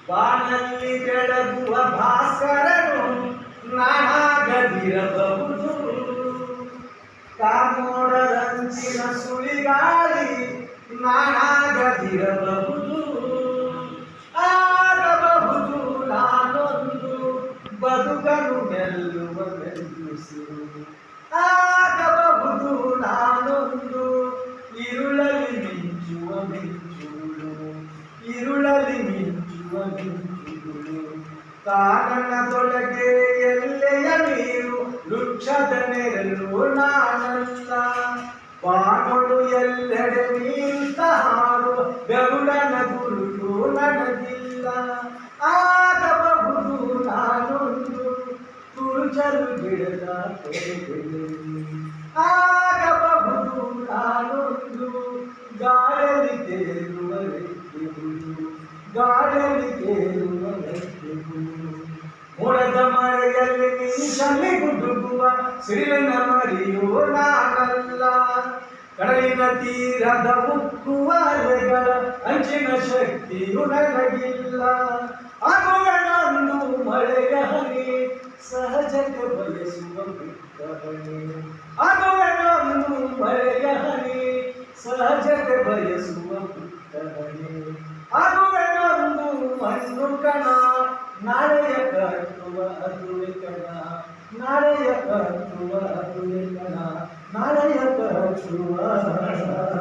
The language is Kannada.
ಬಾನಲ್ಲಿ ಬೆಳಗುವ ಭಾಸ್ಕರನು ನಾನಾಗದಿರಬಹುದು. ಕಾಮೋಡರಂಚಿನ ಸುಳಿಗಾಳಿ ನಾನಾಗದಿರಬಹುದು. ಆಗಬಹುದು ನಾನೊಂದು ಬದುಕನು ಗೆಲ್ಲುವ ಗೆಲ್ಲಿಸಿರು. ಆಗಬಹುದು ನಾನೊಂದು ഇരുളലി ಮಿಂಚುವ ಮಿಂಚುಗಳು, ഇരുಳಲಿ ಮಿಂಚುವ ಮಿಂಚುಗಳು. ಕಾರಣದೊಳಗೆ ಎಲ್ಲೆಯ ನೀರು, ವೃಕ್ಷದ ನೆರಳು ನಾನಲ್ಲ. ಬಾಣಳು ಎಲ್ಲೆಡೆ ನಿಂತ ಹಾರು, ಗರುಡನ ಗುರುತು ನನಗಿಲ್ಲ. ಆಗಬಹುದು ನಾನೊಂದು ಕುರುಚಲು ಗಿಡದ ತೊರೆಗಳು. ಆಗಬಹುದು ನಾನೊಂದು ಗಾಳಿಯಲ್ಲಿ ತೇಲುವ ರೆಕ್ಕೆಗಳು, ಗಾಳಿಯಲ್ಲಿ ತೇಲುವ ರೆಕ್ಕೆಗಳು. ಮೋಡದ ಮಳೆಯಲ್ಲಿ ನಿಂತಲ್ಲಿ ಗುಡುಗುವ ಸಿಡಿಲಿನ ಮರಿಯೋ ನಾನಲ್ಲ. ಕಡಲಿನ ತೀರದ ಉಕ್ಕುವ ಅಲೆಗಳ ಅಂಚಿನ ಶಕ್ತಿಯು ನನಗಿಲ್ಲ. ಆಗುವನೊಂದು ಮಳೆಯ ಹನಿ, ಸಹಜಕ್ಕೆ ಬಯಸುವ ಬಿಟ್ಟಹನಿ. ಆಗುವನೊಂದು ಮಳೆಯ ಹನಿ, ಸಹಜಕ್ಕೆ ಬಯಸುವ ಬಿಟ್ಟಹನಿ. ಆಗುವನೊಂದು ಮಣ್ಣು ಕಣ, ನಾಳೆಯ ಕಟ್ಟುವ ಅದುವೆ ಕಣ. ನಾಳೆಯ ಕಟ್ಟುವ ಅದುವೆ ಕಣ, ನಾಳೆಯ ಕಟ್ಟುವ ಅದುವೆ ಕಣ.